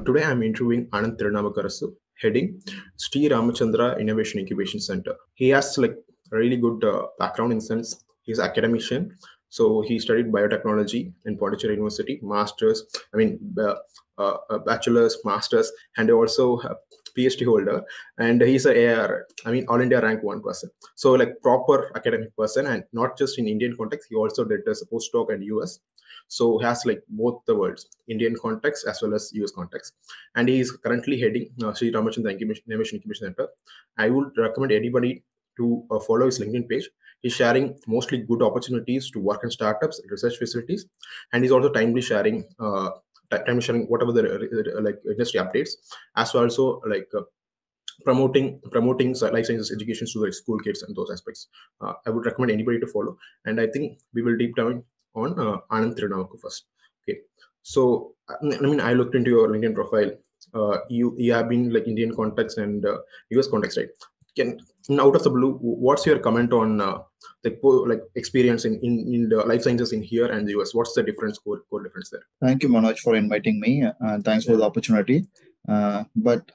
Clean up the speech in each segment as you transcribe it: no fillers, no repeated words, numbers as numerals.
Today I'm interviewing Anand Thirunavukarasou, heading Sri Ramachandra Innovation Incubation Center. He has like a really good background in sense he's academician. So he studied biotechnology in Pondicherry University, masters, bachelor's, masters, and also a PhD holder. And he's a AR, All India rank one person. So like proper academic person, and not just in Indian context. He also did a postdoc in US. So he has like both the worlds, Indian context as well as US context. And he is currently heading Sri Ramachandra Innovation Incubation Center. I would recommend anybody to follow his LinkedIn page. He's sharing mostly good opportunities to work in startups, research facilities, and he's also timely sharing whatever the like industry updates, as well also like promoting life sciences education to the school kids and those aspects. I would recommend anybody to follow. And I think we will deep down on Anand Thirunavukarasou first. Okay, so I looked into your LinkedIn profile. You have been like Indian context and US context, right? Can out of the blue, what's your comment on like experience in the life sciences in here and the US? What's the difference, core difference there? Thank you, Manoj, for inviting me. Thanks for the opportunity. But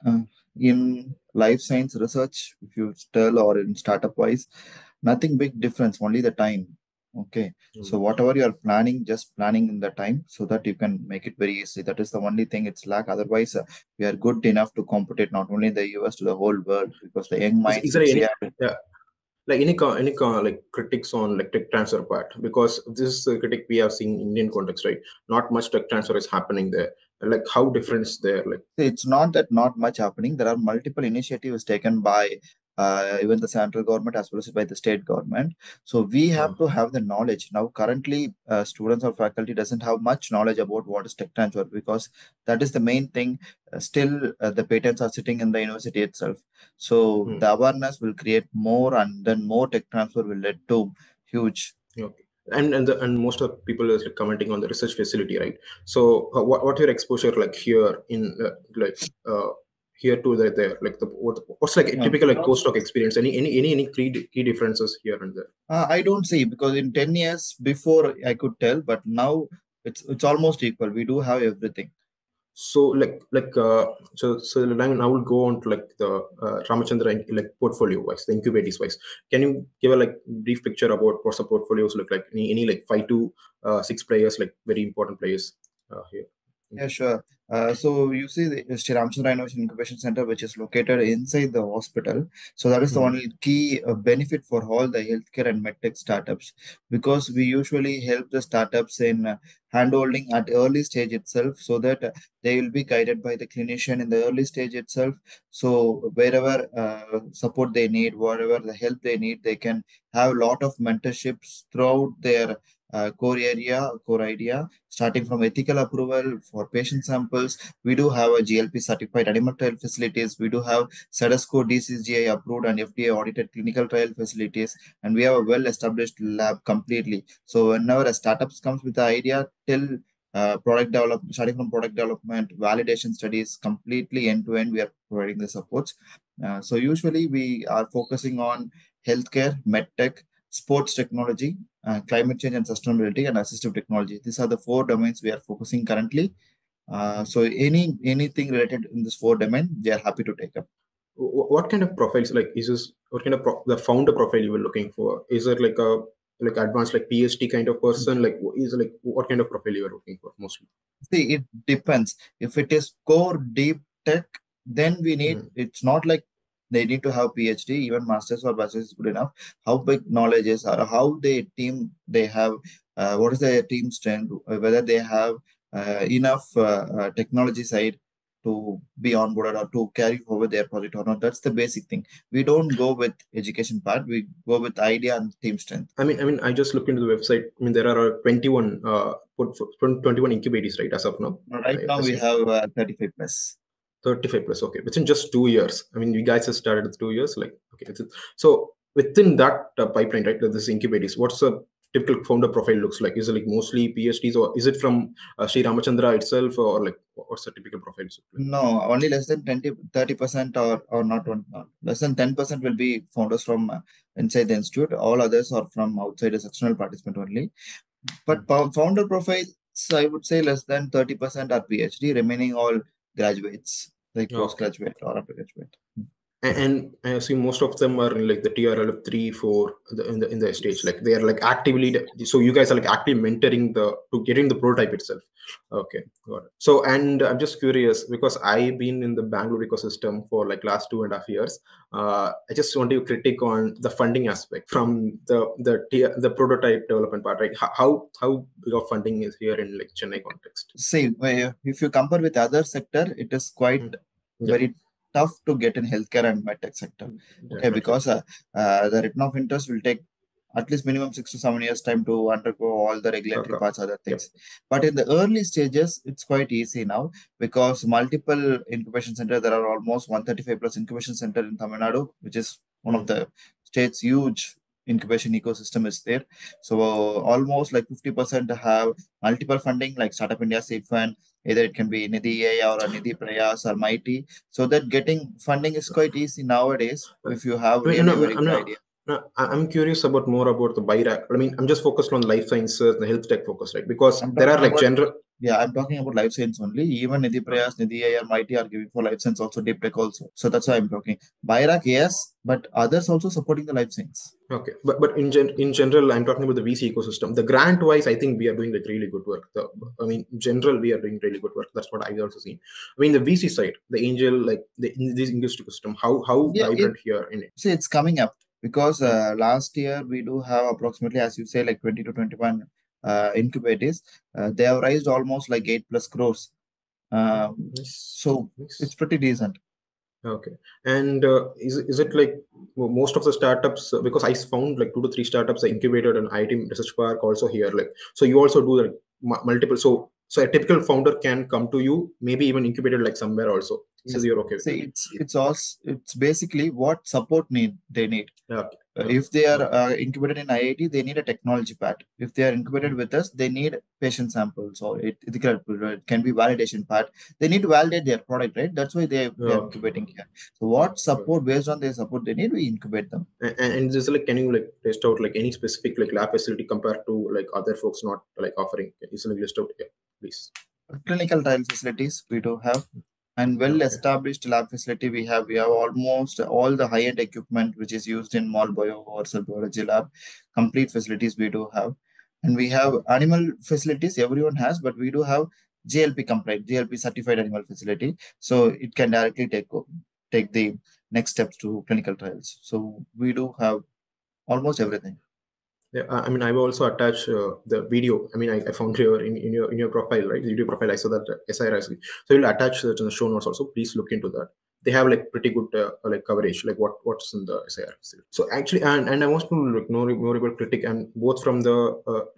in life science research, if you tell or in startup wise, nothing big difference, only the time. Okay. So whatever you are planning, just planning in the time so that you can make it very easy. That is the only thing it's lack. Otherwise, we are good enough to compete not only in the US to the whole world because the young minds. Is there any, like any like critics on like tech transfer part? Because this is the critic we have seen in Indian context, right? Not much tech transfer is happening there. Like how different is there? Like it's not that not much happening. There are multiple initiatives taken by even the central government as well as by the state government. So we have to have the knowledge. Now, currently, students or faculty doesn't have much knowledge about what is tech transfer because that is the main thing. Still, the patents are sitting in the university itself. So the awareness will create more, and then more tech transfer will lead to huge. Okay. And most of the people are commenting on the research facility, right? So what your exposure like here in here to there, like what's like a typical like postdoc experience? Any key differences here and there? I don't see, because in 10 years before I could tell, but now it's almost equal. We do have everything. So I will go on to like the Ramachandra like portfolio wise, the incubators wise. Can you give a like brief picture about what's the portfolios look like? Any like 5 to 6 players, like very important players here? Yeah, sure. So you see the Sri Ramachandra Innovation Incubation Center, which is located inside the hospital. So that is the only key benefit for all the healthcare and medtech startups, because we usually help the startups in handholding at early stage itself, so that they will be guided by the clinician in the early stage itself. So wherever support they need, whatever the help they need, they can have a lot of mentorships throughout their core idea, starting from ethical approval for patient samples. We do have a GLP certified animal trial facilities. We do have SEDASCO DCGI approved and FDA audited clinical trial facilities, and we have a well established lab completely. So whenever a startup comes with the idea till product development, starting from product development, validation studies, completely end to end, we are providing the supports. So usually we are focusing on healthcare, medtech, sports technology, climate change and sustainability, and assistive technology. These are the 4 domains we are focusing currently. So anything related in this 4 domain, they are happy to take up. What kind of profiles, like is this what kind of the founder profile you were looking for? Is it like a like advanced like PhD kind of person? Like is it like what kind of profile you are looking for mostly? See, it depends. If it is core deep tech, then we need, it's not like they need to have PhD, even masters or bachelor's is good enough. How big knowledge is, or how they have, what is their team strength, whether they have enough technology side to be onboarded or to carry forward their project or not. That's the basic thing. We don't go with education part. We go with idea and team strength. I just looked into the website. There are 21 21 incubators, right, as of now. Right now we have 35 plus. 35 plus, okay, within just 2 years. You guys have started with 2 years, like, okay. So within that pipeline, right, this incubators, what's the typical founder profile looks like? Is it like mostly PhDs, or is it from Sri Ramachandra itself, or like what's the typical profile look like? No, only less than 30% or not, less than 10% will be founders from inside the institute. All others are from outside as external participant only. But founder profiles, I would say less than 30% are PhD, remaining all graduates, like Okay. postgraduate or undergraduate. And I see most of them are in like the TRL 3, 4 in the stage. Yes. Like they are like actively. So you guys are like actively mentoring the to getting the prototype itself. Okay, got it. So and I'm just curious because I've been in the Bangalore ecosystem for like last 2.5 years. I just want to critique on the funding aspect from the prototype development part. Right? How big of funding is here in like Chennai context? See, if you compare with other sector, it is quite Hmm. Yeah, very tough to get in healthcare and medtech sector. Okay, definitely. because the return of interest will take at least minimum 6 to 7 years time to undergo all the regulatory Okay. parts, other Yep. things. But in the early stages, it's quite easy now because multiple incubation center. There are almost 135 plus incubation center in Tamil Nadu, which is one of Hmm. the state's huge incubation ecosystem is there. So almost like 50% have multiple funding like Startup India Seed Fund, either it can be Nidhi AI or a Nidhi Prayas or Mighty. So that getting funding is quite easy nowadays if you have I mean, really a very good idea. I'm curious about more about the BIRAC. I mean, I'm just focused on life sciences, the health tech focus, right? Because I'm there are talking like about general. I'm talking about life science only. Even Nidhi Prayas, Nidhi AI or Mighty are giving for life science also, deep tech also. So that's why I'm talking. BIRAC, yes, but others also supporting the life science. Okay, but in general, I'm talking about the VC ecosystem. The grant wise, I think we are doing like really good work. I mean, in general, we are doing really good work. That's what I've also seen. I mean, the VC side, the angel, like in this industry ecosystem, how Yeah, vibrant here in it? see, it's coming up because Hmm. last year we do have approximately, as you say, like 20 to 21 incubators. They have raised almost like 8 plus crores. Nice, So it's nice. pretty decent. Okay. And is it like most of the startups, because I found like 2 to 3 startups are incubated in IIT Research Park also here. Like, so you also do like multiple. So a typical founder can come to you, maybe even incubated like somewhere also. So Yes. you're okay with See, that. it's also it's basically what support need they need. Yeah, okay. Okay. If they are Okay. incubated in IIT, they need a technology part. If they are incubated with us, they need patient samples or it can be validation part. They need to validate their product, right? That's why they are Okay. incubating here. So what Okay. support based on their support they need, we incubate them. And this is like, can you like list out like any specific like lab facility compared to like other folks not like offering? Is like list out? Yeah, please. Clinical trial facilities we do have, and well Okay. established lab facility we have almost all the high end equipment which is used in mall bio or cell biology lab. Complete facilities we do have, and we have animal facilities everyone has, but we do have GLP compliant, GLP certified animal facility, so it can directly take the next steps to clinical trials. So we do have almost everything. Yeah, I mean, I will also attach the video. I mean, I found your in your profile, right? Video profile. I saw that SRIIC. So you'll attach that in the show notes also. Please look into that. They have like pretty good like coverage, like what's in the SIRIIC. So actually, and I want to like know more about critic and both from the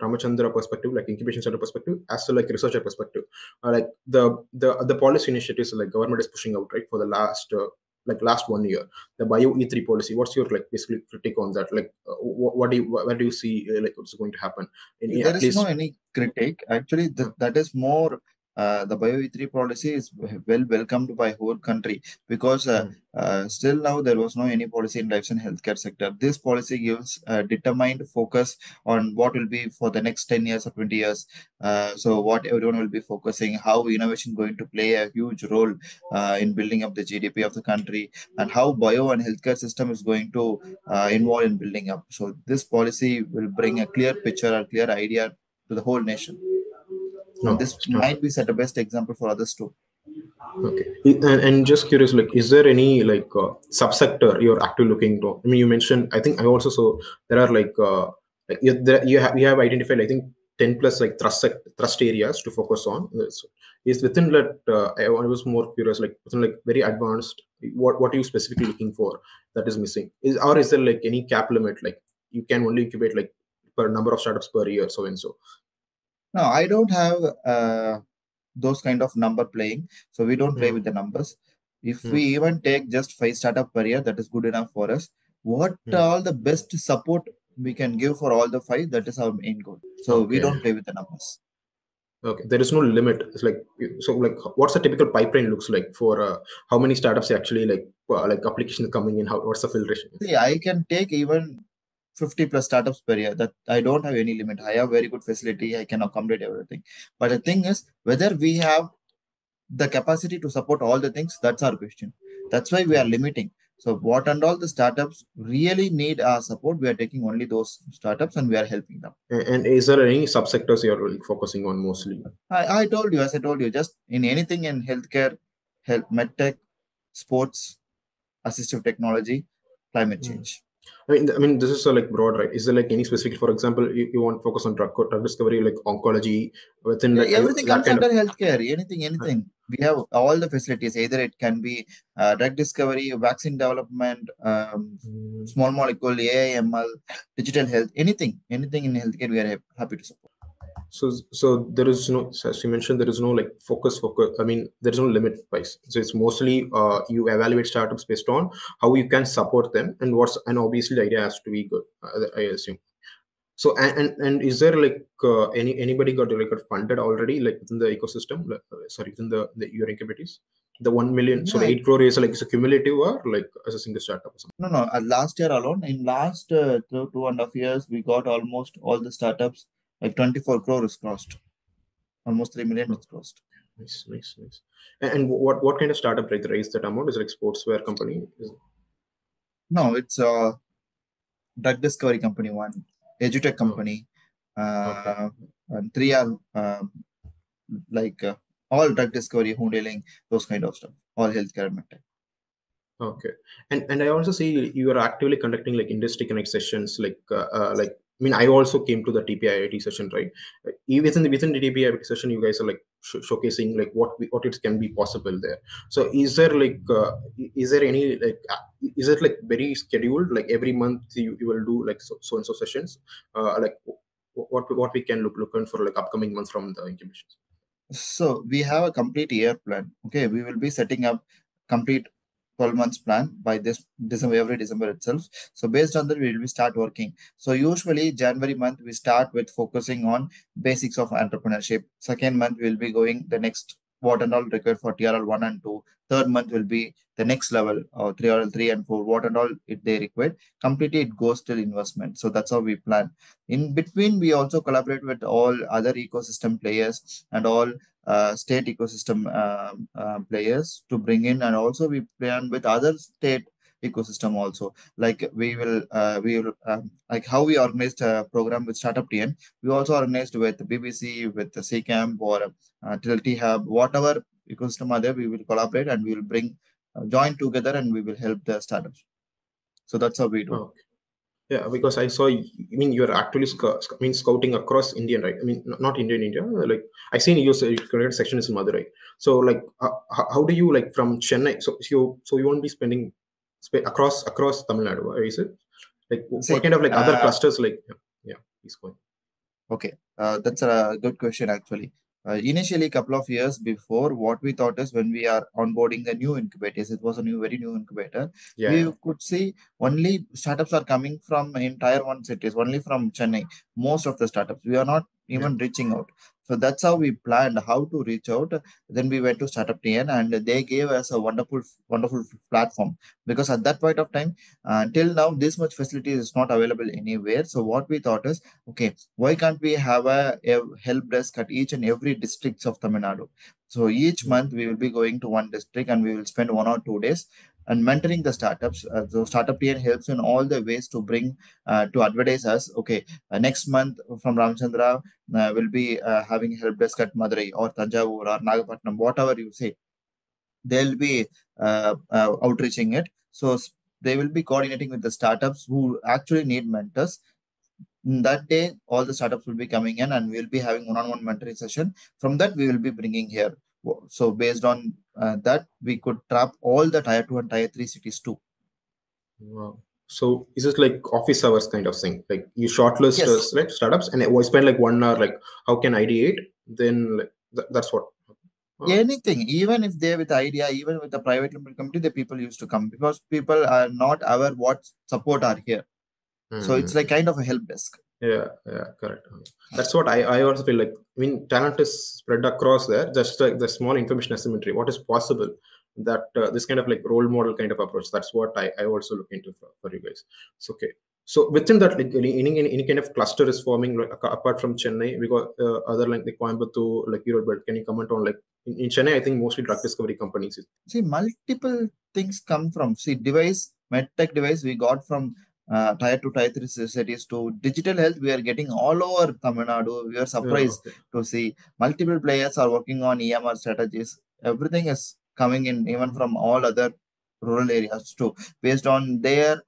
Ramachandra perspective, like incubation center perspective, as well like researcher perspective. Like the policy initiatives like government is pushing out right for the last 1 year, the bio E3 policy. What's your like basically critique on that? Like, what do you where do you see like what's going to happen? Any There at is no least. any critique. Actually, Hmm. that is more the Bio E3 policy is well welcomed by whole country because Hmm. still now there was no any policy in life and healthcare sector. This policy gives a determined focus on what will be for the next 10 years or 20 years. So what everyone will be focusing, how innovation going to play a huge role in building up the GDP of the country, and how bio and healthcare system is going to involved in building up. So this policy will bring a clear picture, a clear idea to the whole nation. And No, this it's not. might be set a best example for others too. Okay. And just curious, like, is there any like subsector you're actually looking to? I mean, you mentioned. I think I also saw there are like you have identified. I think 10 plus like thrust areas to focus on. Is within that. I was more curious, like within like very advanced. What are you specifically looking for that is missing? Is there like any cap limit? Like you can only incubate like per number of startups per year, so and so. Now, I don't have those kind of number playing, so we don't play Hmm. with the numbers. If we Hmm. even take just 5 startup per year, that is good enough for us. What Hmm. all the best support we can give for all the five, that is our main goal. So we Okay. don't play with the numbers. Okay, there is no limit. It's like so. Like, what's the typical pipeline looks like for how many startups actually like applications coming in? What's the filtration? See, I can take even 50 plus startups per year. That I don't have any limit. I have very good facility. I can accommodate everything. But the thing is, whether we have the capacity to support all the things, that's our question. That's why we are limiting. So what and all the startups really need our support, we are taking only those startups and we are helping them. And is there any subsectors you're really focusing on mostly? I told you, as I told you, just in anything in healthcare, health, medtech, sports, assistive technology, climate change. I mean, this is like broad, right? Is there like any specific, for example, you want to focus on drug discovery, like oncology, within Yeah, like everything that comes kind of? under healthcare. Anything. We have all the facilities. Either it can be drug discovery, vaccine development, Mm. small molecule, AI, ML, digital health, anything in healthcare, we are happy to support. So there is no, as you mentioned, there is no like focus. I mean, there is no limit wise. So it's mostly you evaluate startups based on how you can support them and obviously the idea has to be good. I assume. So and is there like anybody got funded already like within the ecosystem? Like, sorry, within the your incubators, the 1 million. So the Yeah, 8 crore is like is a cumulative or like as a single startup or something? no. Last year alone, in last 2.5 years, we got almost all the startups like 24 crore is crossed. Almost 3 million Oh, is crossed. nice. And what kind of startup like raised that amount? Is it like sportswear company? No, it's a drug discovery company, one edutech Oh, company, okay. and three are like all drug discovery, home dealing, those kind of stuff, all healthcare and medtech. Okay, and I also see you are actively conducting like industry connect sessions, like I mean I also came to the TPIIT session, right? Within the TPIIT session, you guys are like showcasing like what it can be possible there. So is there any like is it like very scheduled? Like every month you will do like so and so sessions, like what we can looking for like upcoming months from the incubations. So we have a complete year plan. Okay, we will be setting up complete 12 months plan by this December, every December itself. So based on that, we will be start working. So usually January month we start with focusing on basics of entrepreneurship. Second month we will be going the next what and all required for TRL 1 and 2. Third month will be the next level or TRL 3 and 4, what and all it they required. Completely it goes till investment. So that's how we plan. In between, we also collaborate with all other ecosystem players and all state ecosystem players to bring in, and also we plan with other state ecosystem also. Like we will like how we organized a program with Startup TN. We also organized with BBC, with the CCAMP or TLT Hub, whatever ecosystem are there. We will collaborate and we will bring join together and we will help the startups. So that's how we do. Oh, yeah, because I saw. I mean, you're actually scouting across India, right? I mean, not Indian India. Like I seen you say your current section is in Madurai. So, like, how do you like from Chennai? So you won't be spending across Tamil Nadu, is it? Like, what See, kind of like other clusters? Like, yeah, please go okay, that's a good question actually. Initially, couple of years before, what we thought is when we are onboarding the new incubators, it was a very new incubator. Yeah, We could see only startups are coming from in tier one cities, only from Chennai. Most of the startups, we are not yeah. even reaching out. So that's how we planned how to reach out. Then we went to Startup TN and they gave us a wonderful platform, because at that point of time, till now, this much facility is not available anywhere. So what we thought is, okay, why can't we have a help desk at each and every districts of Tamil Nadu? So each Mm. month we will be going to one district and we will spend 1 or 2 days and mentoring the startups. So Startup TN helps in all the ways to bring to advertise us. Okay, next month from Ramachandra will be having help desk at Madurai or Tanjavur or Nagapatnam, whatever you say. They'll be outreaching it. So they will be coordinating with the startups who actually need mentors. That day, all the startups will be coming in and we'll be having one-on-one mentoring session. From that, we will be bringing here. So based on that, we could trap all the tier 2 and tier 3 cities too. Wow. So is it like office hours kind of thing? Like you shortlist Yes, like startups and I spend like 1 hour like how can ideate? Then like, that's what. Oh. anything, even if they're with idea, even with a private limited company, the people used to come because people are not aware what support are here. So it's like Hmm. kind of a help desk. Yeah, correct. That's what I also feel like. I mean, talent is spread across there. Just like the small information asymmetry. What is possible? That this kind of like role model kind of approach. That's what I also look into for you guys. It's okay. So within that, like any kind of cluster is forming, like apart from Chennai, we got other like the Coimbatore, like Europe. But can you comment on like in Chennai? I think mostly drug discovery companies. See, multiple things come from, see, device, medtech device we got from tier 2, tier 3 cities to digital health. We are getting all over Tamil Nadu. We are surprised Okay. to see multiple players are working on EMR strategies. Everything is coming in, even from all other rural areas too, based on their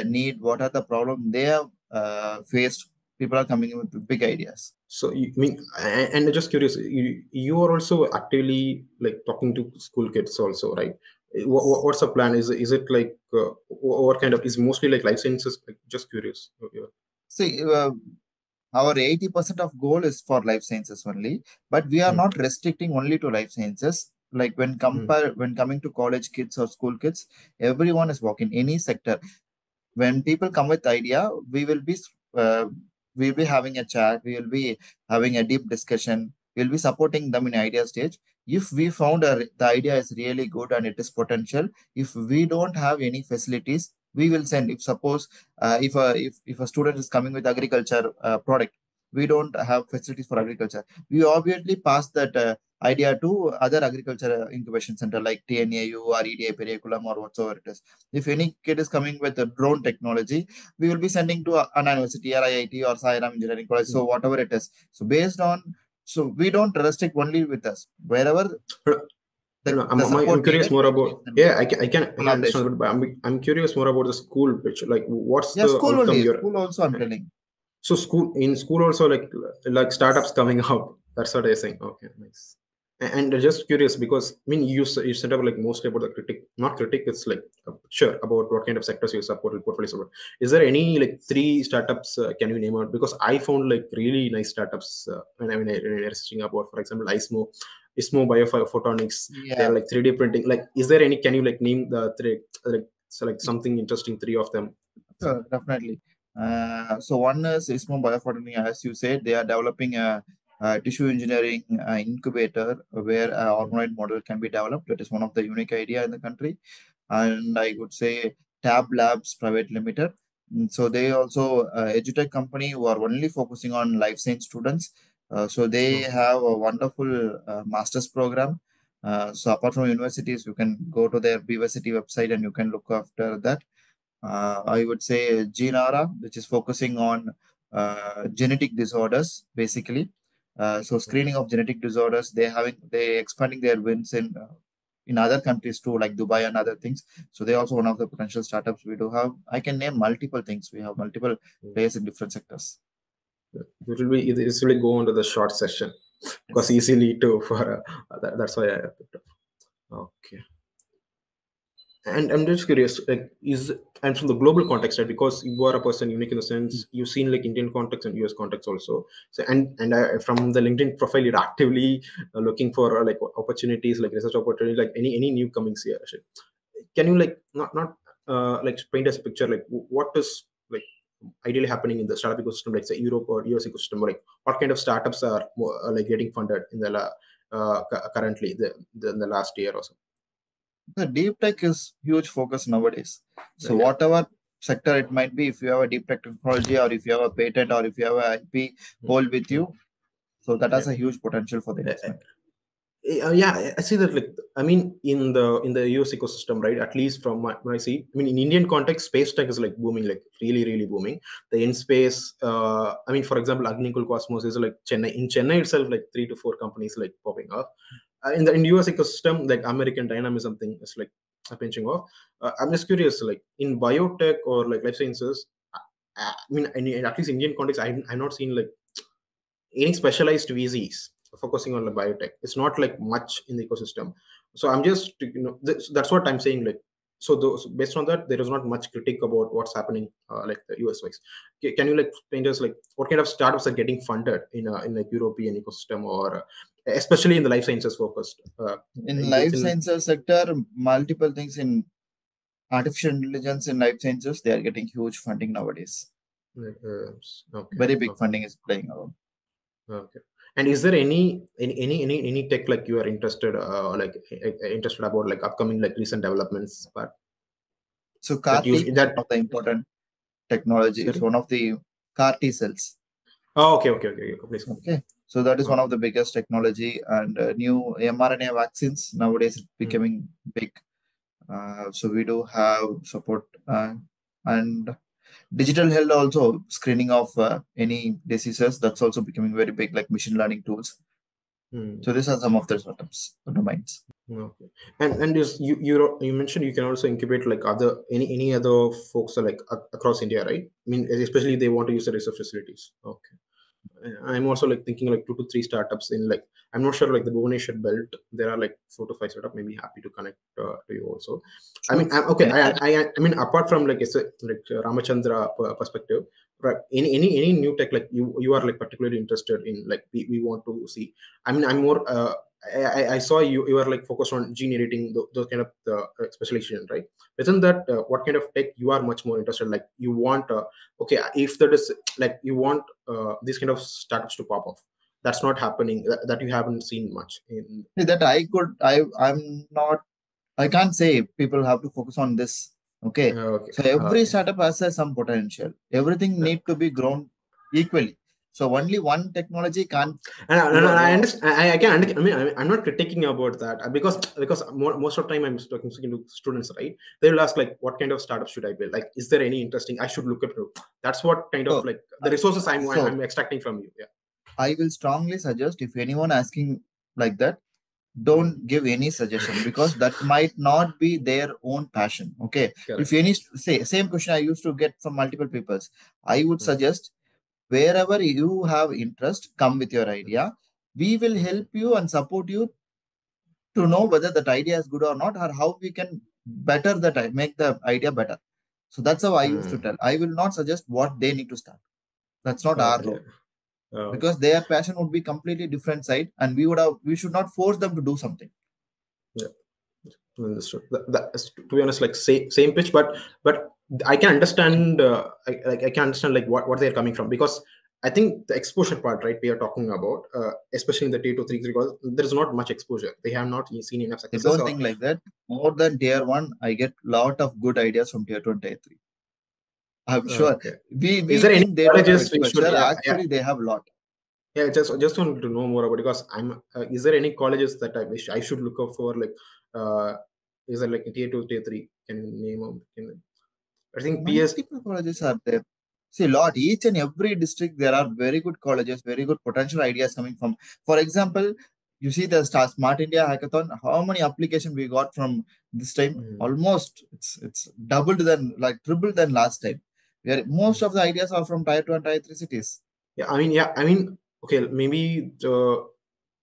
need. What are the problem they have faced? People are coming in with big ideas. So you I mean, and just curious, you are also actively like talking to school kids also, right? What's the plan? Is it like what kind of is mostly like life sciences? Like, just curious. Yeah. See, our 80% of goal is for life sciences only, but we are Hmm. not restricting only to life sciences. Like Hmm. when coming to college kids or school kids, everyone is working any sector. When people come with idea, uh, we'll be having a chat, we will be having a deep discussion, we'll be supporting them in idea stage. If we found the idea is really good and it is potential, if we don't have any facilities, we will send. If suppose if a student is coming with agriculture product, we don't have facilities for agriculture, we obviously pass that idea to other agriculture incubation center like TNAU or EDA Perikulam or whatsoever it is. If any kid is coming with a drone technology, we will be sending to an university, or IIT or Sairam Engineering College. Hmm. So whatever it is. So based on, so we don't restrict only with us. Wherever No, no, the I'm support curious needed, more we will be about. sending Yeah, I can collaboration. understand, but I'm curious more about the school picture. Like, what's Yeah, the school outcome only. you're. School also, I'm telling. So school also like startups Yes. coming out. That's what I'm saying. Okay, nice. And just curious because I mean you said up like mostly about the critic, not critic. It's like sure about what kind of sectors you support, portfolio support. Is there any like three startups can you name out? Because I found like really nice startups when I researching about, for example, ISMO Biophotonics. They're Yeah. like 3D printing. Like, is there any? Can you like name the three? Like so like something interesting, three of them. So, Sure, definitely. So one is ISMO Biophotonics, as you said, they are developing a tissue engineering incubator where an organoid model can be developed. That is one of the unique idea in the country. And I would say Tab Labs Private Limited. So they also edutech company who are only focusing on life science students. So they okay. have a wonderful master's program. So apart from universities, you can go to their Bivacity website and you can look after that. I would say Genara, which is focusing on genetic disorders, basically. So screening of genetic disorders, they expanding their wins in other countries too, like Dubai and other things. So they also one of the potential startups we do have. I can name multiple things. We have multiple players in different sectors. This will go into the short session because Yes. easily to for that's why I picked up. Okay. And I'm just curious, like, and from the global context, right? Because you are a person unique in the sense you've seen like Indian context and US context also. So, from the LinkedIn profile, you're actively looking for like opportunities, like research opportunities, like any new comings here. Actually. Can you like not like paint us a picture, like what is like ideally happening in the startup ecosystem, like say Europe or US ecosystem, or like what kind of startups are more, like getting funded in the currently in the last year or so? The deep tech is huge focus nowadays. So Yeah. whatever sector it might be, if you have a deep tech technology or if you have a patent or if you have a IP Mm, hold with mm, you, so that yeah. has a huge potential for the Uh, investment. yeah, I see that. Like, I mean, in the US ecosystem, right? At least from what I see, I mean, in Indian context, space tech is like booming, like really booming. The in space, I mean, for example, Agnikul Cosmos is like Chennai. In Chennai itself, like three to four companies like popping up. In US ecosystem, like American Dynamism thing is like pinching off. I'm just curious, like in biotech or like life sciences. I mean, in at least Indian context, I've not seen like any specialized VCs focusing on the biotech. It's not like much in the ecosystem. So I'm just that's what I'm saying. Like so, those, based on that, there is not much critique about what's happening like the US wise. Can you like paint us like what kind of startups are getting funded in like European ecosystem or especially in the life sciences focused In life within sciences sector, multiple things in artificial intelligence in life sciences, they are getting huge funding nowadays. okay, Very big okay. funding is playing around. Okay. And is there any tech like you are interested interested about like upcoming like recent developments, but So that CAR-T you is one that of the important technology. It's Sorry. one of the CAR T cells. Oh, okay. Please. Okay. So that is one of the biggest technology, and new mRNA vaccines nowadays is becoming big. So we do have support, and digital health also, screening of any diseases, that's also becoming very big, like machine learning tools. So these are some of the startups domains. Okay. And you mentioned you can also incubate like any other folks are like across India, right? I mean, especially they want to use the research facilities. Okay. I'm also like thinking like 2 to 3 startups in like, I'm not sure like the Bhubaneswar belt. There are like 4 to 5 startups. Maybe happy to connect to you also. I Sure. mean, okay. I mean, apart from like like Ramachandra perspective, right? Any new tech like you are like particularly interested in, like we want to see. I mean, I'm more. I saw you are like focused on gene editing, those kind of specialization, right? Within that, what kind of tech you are much more interested? Like you want, okay, if that is like you want these kind of startups to pop off. That's not happening. That you haven't seen much in. See, that I'm not, I can't say people have to focus on this. Okay. Okay, So every okay. startup has some potential. Everything Uh, need to be grown equally. So only one technology can't and do a I lot of. understand. I can. I mean, I'm not critiquing about that because most of the time I'm talking to students, right? They will ask like, what kind of startup should I build? Like, is there any interesting I should look at? That's what kind of So, like the resources so I'm extracting from you. Yeah. I will strongly suggest, if anyone asking like that, don't give any suggestion, because that might not be their own passion. Okay. If Correct. any, say same question I used to get from multiple peoples, I would Mm, suggest, wherever you have interest, come with your idea. We will help you and support you to know whether that idea is good or not, or how we can better that, make the idea better. So that's how I used to mm. tell. I will not suggest what they need to start. That's not our Okay. role, because their passion would be completely different side, and we should not force them to do something. Yeah. Understood. That is, to be honest, like same pitch, but I can understand. I can understand like what they're coming from, because I think the exposure part, right? We are talking about, especially in the T2 3 because there is not much exposure. They have not seen enough I successes. don't Or think like that. More than tier one, I get lot of good ideas from tier two and tier three. I'm sure. okay. We Is there any think they don't have colleges we should? exposure. Yeah, yeah, Actually, they have a lot. yeah. Just want to know more about it, because I'm. Is there any colleges that I wish I should look up for? Like, is there like a Tier 2, Tier 3? Can you name them? I think PS. Multiple colleges are there. See, lot. Each and every district, there are very good colleges, very good potential ideas coming from. For example, you see the Smart India Hackathon. How many applications we got from this time? Mm, Almost it's doubled than, like tripled than last time. Where most mm. of the ideas are from tier two and tier three cities. Yeah, I mean, okay, maybe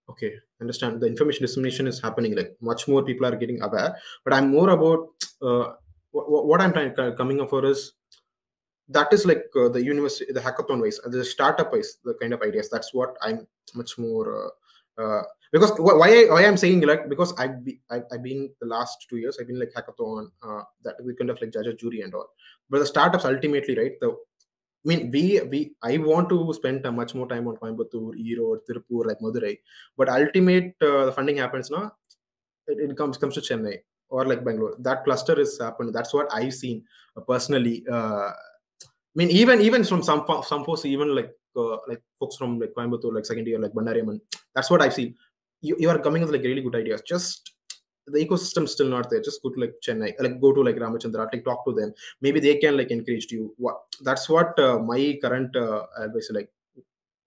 okay, understand the information dissemination is happening, like much more people are getting aware, but I'm more about what I'm trying coming up for is that is like the university, the hackathon wise, the startup wise, the kind of ideas. That's what I'm much more. Because why I'm saying like, because I've been the last 2 years I've been like hackathon, that we kind of like judge a jury and all, but the startups ultimately, right? I mean, I want to spend much more time on Coimbatore, Erode, Tirupur, like Madurai, but ultimate the funding happens now. It comes to Chennai or like Bangalore. That cluster is happening. That's what I've seen personally. I mean, even from some folks, even like folks from like Coimbatore, like second year, like Bandariaman. That's what I've seen. You are coming with like really good ideas. Just the ecosystem still not there. Just go to like Chennai, like go to like Ramachandra, like talk to them. Maybe they can like encourage you. That's what my current advice. Like,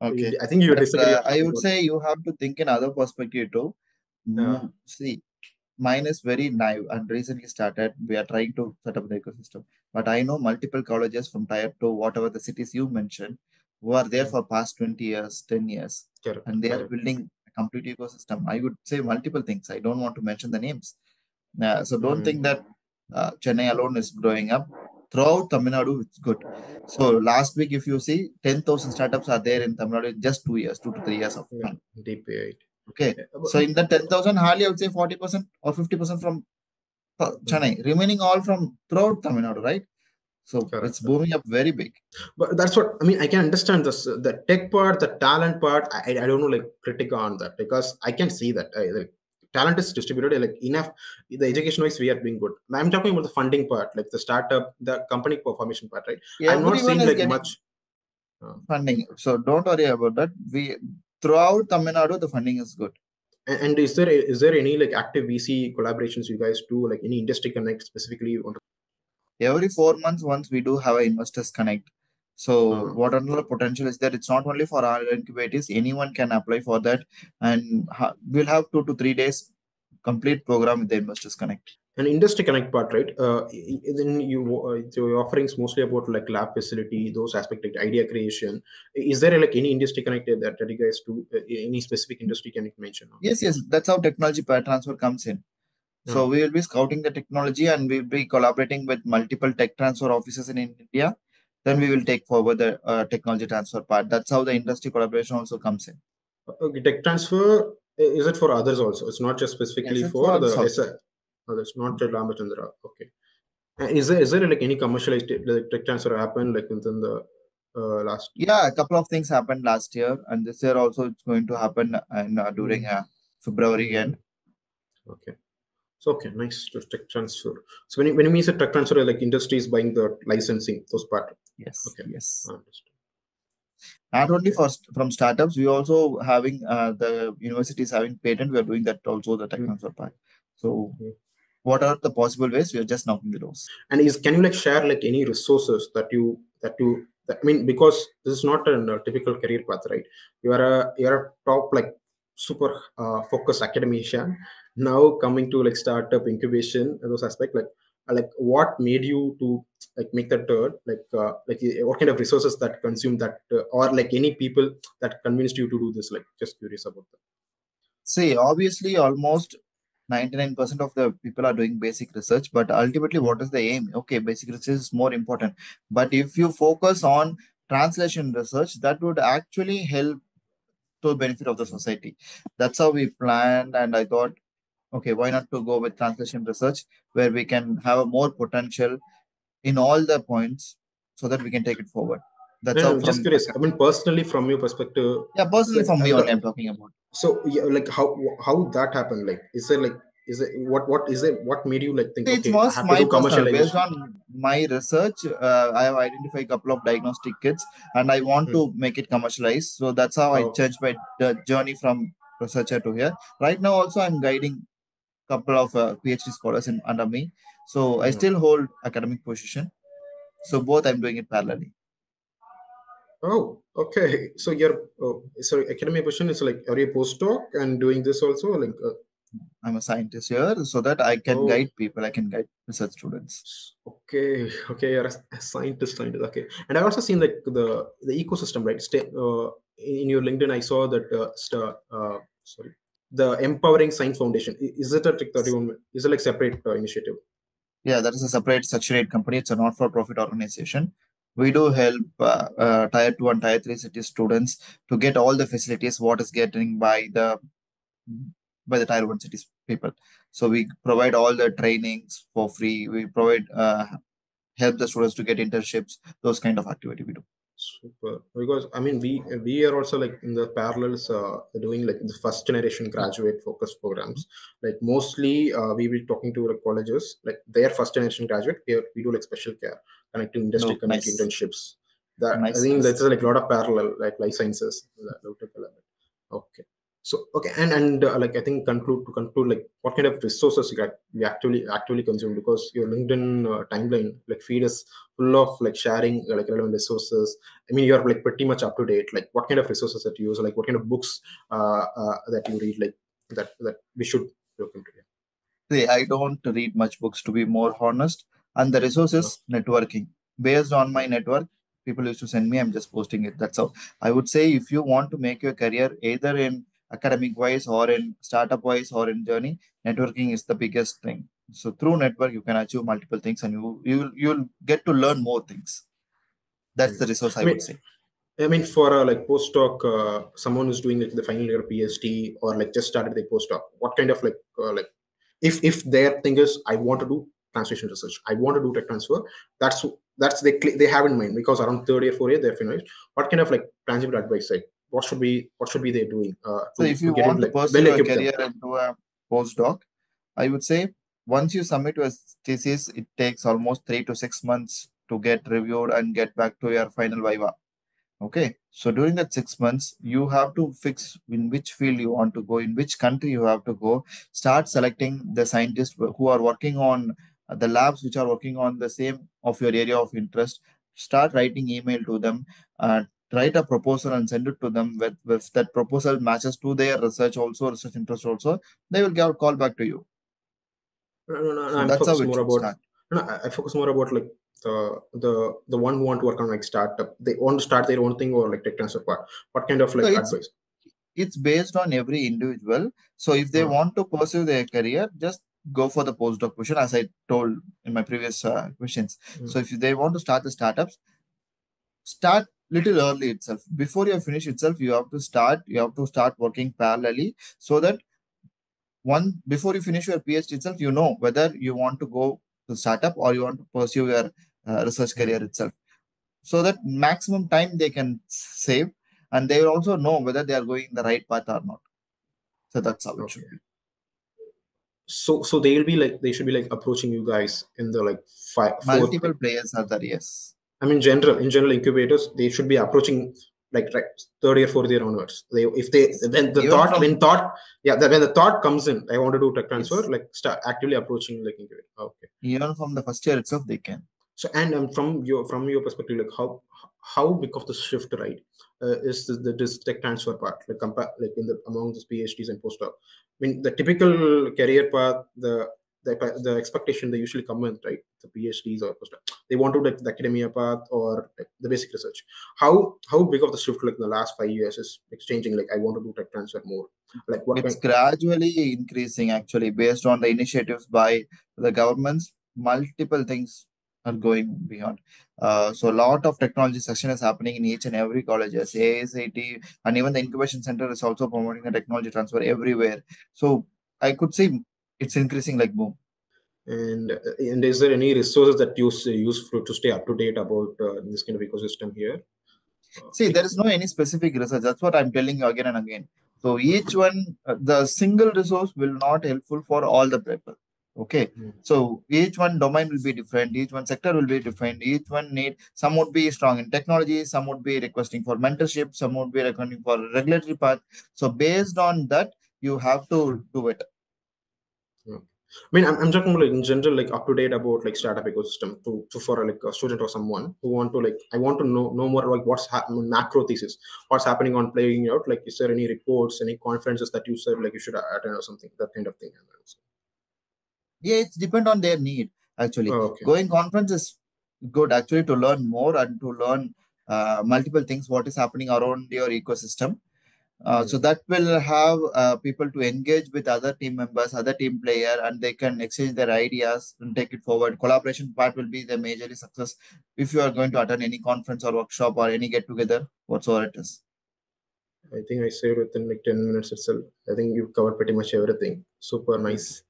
Okay. I think you But disagree. I would say you have to think in other perspective too. Uh, See, mine is very naive and recently started. We are trying to set up the ecosystem. But I know multiple colleges from tier two, whatever the cities you mentioned, who are there for past 20 years, 10 years, correct, and they are correct. building a complete ecosystem. I would say multiple things. I don't want to mention the names. So don't think Mm, that Chennai alone is growing up. Throughout Tamil Nadu, it's good. So last week, if you see, 10,000 startups are there in Tamil Nadu in just 2 years, 2 to 3 years of yeah, time. deep right. Okay. Yeah, So in the 10,000, hardly I would say 40% or 50% from mm, Chennai, remaining all from throughout Tamil Nadu, right? So it's correct. booming up very big. But that's what I mean. I can understand this, the tech part, the talent part. I don't know like critic on that, because I can see that. Like, talent is distributed like enough. The education wise, we are doing good. I'm talking about the funding part, like the startup, the company formation part, right? I'm not Everyone seeing is like getting much. funding, so don't worry about that. We throughout Tamil Nadu, the funding is good. And is there any like active VC collaborations you guys do, like any industry connect specifically you want to? Every 4 months once we do have a investors connect. So what another potential is that it's not only for our incubators, anyone can apply for that, and we'll have 2 to 3 days complete program with the investors connect. An industry connect part, right? Then your offerings mostly about like lab facility, those aspects like idea creation. Is there like any industry connect that you guys do? Any specific industry can you mention? Yes, that's how technology transfer comes in. So we will be scouting the technology and we'll be collaborating with multiple tech transfer offices in India. Then we will take forward the technology transfer part. That's how the industry collaboration also comes in. Okay, tech transfer, is it for others also? It's not just Yes, specifically it's for for others the also. SR. Others, not the Ramachandra. Okay. Is there like any commercialized tech transfer happen like within the last? Yeah, a couple of things happened last year, and this year also it's going to happen during February end. Okay. So okay, nice to tech transfer. So when you mean tech transfer, like industry is buying the licensing, those part. Yes, Okay. yes. Understood. Not only from startups, we also having the universities having patent. We are doing that also the tech transfer part. So what are the possible ways? We are just knocking the doors. And can you like share like any resources I mean, because this is not a typical career path, right? You're a top like super focused academician now coming to like startup incubation and those aspects, like what made you to like make that turn, what kind of resources that consume that, or like any people that convinced you to do this, like just curious about that. See, obviously, almost 99% of the people are doing basic research, but ultimately, what is the aim? Okay, basic research is more important. But if you focus on translation research, that would actually help to the benefit of the society. That's how we planned, and I thought, okay, why not to go with translation research where we can have a more potential in all the points so that we can take it forward. That's And how I'm just from curious, I mean, personally from your perspective, yeah, personally like from me only I'm talking about. so yeah, like how that happened, like is it what is it, what made you like think, It okay, I was have to my do personal, based commercialization? on my research. I have identified a couple of diagnostic kits and I want to make it commercialized. So that's how I Oh, changed my journey from researcher to here. Right now, also, I'm guiding a couple of PhD scholars under me. So I still hold academic position. So both I'm doing it parallelly. oh, okay. So so academic question is like, are you a postdoc and doing this also, like I'm a scientist here so that I can oh, guide people, I can guide research students. okay, okay, you're a scientist, okay. And I also seen like the ecosystem, right? In your LinkedIn I saw that sorry, the Empowering Science Foundation. Is it a trick that you want, is it like separate initiative? Yeah, that is a separate Section 8 company. It's a not-for-profit organization. We do help Tier 2 and Tier 3 city students to get all the facilities what is getting by the Tier 1 cities people. So we provide all the trainings for free. We provide help the students to get internships, those kind of activity we do. Super. Because I mean, we are also like in the parallels doing like the first generation graduate focus programs. Like mostly we will talking to like colleges, like their first generation graduate. We do like special care, connecting industry, No, connect nice, internships. That I nice, think nice. that's like a lot of parallel, like life sciences. Okay. So okay, and like I think conclude, like what kind of resources you actively consume, because your LinkedIn timeline like feed is full of like sharing like relevant resources. I mean, you're like pretty much up to date. Like what kind of resources that you use, like what kind of books that you read, like that we should look into. See, I don't read much books to be more honest. And the resource Yeah. is networking. Based on my network, people used to send me, I'm just posting it. That's how I would say if you want to make your career either in academic wise or in startup wise or in journey, networking is the biggest thing. So through network, you can achieve multiple things and you'll get to learn more things. That's the resource I I mean, would say. for like postdoc, someone who's doing like the final year PhD or like just started their postdoc, what kind of like if their thing is, I want to do translation research, I want to do tech transfer, that's they have in mind, because around third year, fourth year they're finished. What kind of like tangible advice, like what should be they doing So if to you get in want to like pursue well your equip them? career into a postdoc, I would say once you submit your thesis, it takes almost 3 to 6 months to get reviewed and get back to your final viva. Okay, so during that 6 months, you have to fix in which field you want to go, in which country you have to go. Start selecting the scientists who are working on the labs which are working on the same of your area of interest. Start writing email to them, write a proposal and send it to them. With that proposal matches to their research interest also, they will get a call back to you. No, So I'm that's how focused it more should about. start. No, I focus more about like the one who want to work on like startup. They want to start their own thing or like tech transfer part. What kind of So like advice? it's based on every individual. So if they Uh, want to pursue their career, just go for the postdoc position, as I told in my previous questions. mm, So if they want to start the startups, start little early itself. Before you finish itself, you have to start working parallelly, so that one before you finish your PhD itself, you know whether you want to go to startup or you want to pursue your research career mm, itself. So that maximum time they can save, and they will also know whether they are going the right path or not. So that's how it okay. should be. So they'll be like they should be like approaching you guys in the like fourth. Multiple players are there, yes. I mean, in general, incubators they should be approaching like right, third year, fourth year onwards. They if they Yes. Even when from thought yeah when the thought comes in, I want to do tech transfer, yes, like start actively approaching like incubator. Okay. even from the first year itself, they can. So and from your perspective, like how big of the shift, right, is this tech transfer part like like in the among the PhDs and postdoc? I mean, the typical career path, the expectation they usually come in, right? The PhDs or postdoc, they want to like the academia path or like, the basic research. How big of the shift like in the last 5 years is like changing? Like I want to do tech transfer more. Like what It's kind? gradually increasing actually based on the initiatives by the governments. Multiple things are going beyond. So a lot of technology section is happening in each and every colleges, ASIT, and even the incubation center is also promoting the technology transfer everywhere. So I could say it's increasing like boom. And is there any resources that you use to stay up to date about this kind of ecosystem here? See, Like, there is no any specific research. That's what I'm telling you again and again. So each mm, one, the single resource will not helpful for all the people. Okay. mm, So each one domain will be different. Each one sector will be different. Each one need, some would be strong in technology. Some would be requesting for mentorship. Some would be requesting for regulatory path. So based on that, you have to do it. mm. I mean, I'm talking like in general, like up to date about like startup ecosystem to for like a student or someone who want to like I want to know more like what's happening macro thesis, what's happening on playing out. Like, is there any reports, any conferences that you said like you should attend or something that kind of thing? Yeah, it's depend on their need actually. Oh, okay. Going conference is good actually to learn more and to learn multiple things what is happening around your ecosystem. So Mm. that will have people to engage with other team members, other team player, and they can exchange their ideas and take it forward. Collaboration part will be the majorly success if you are going to attend any conference or workshop or any get together, whatsoever it is. I think I saved within like 10 minutes itself. I think you covered pretty much everything. Super Yes. nice.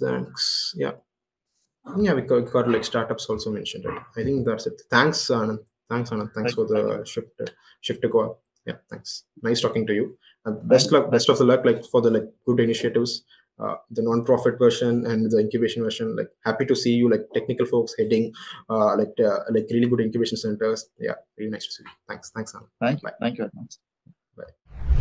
Thanks. Yeah. Yeah, we got like startups also mentioned, right? I think that's it. Thanks, Anand. Thanks, Anand. Thanks for Thank you. the shift to call. Yeah, thanks. Nice talking to you. Thank Best you. luck, best of the luck, like for the like good initiatives, the non-profit version and the incubation version. Like happy to see you, like technical folks heading, like really good incubation centers. Yeah, really nice to see you. Thanks, Anand. Thank you. Bye. Thank you very much. Bye.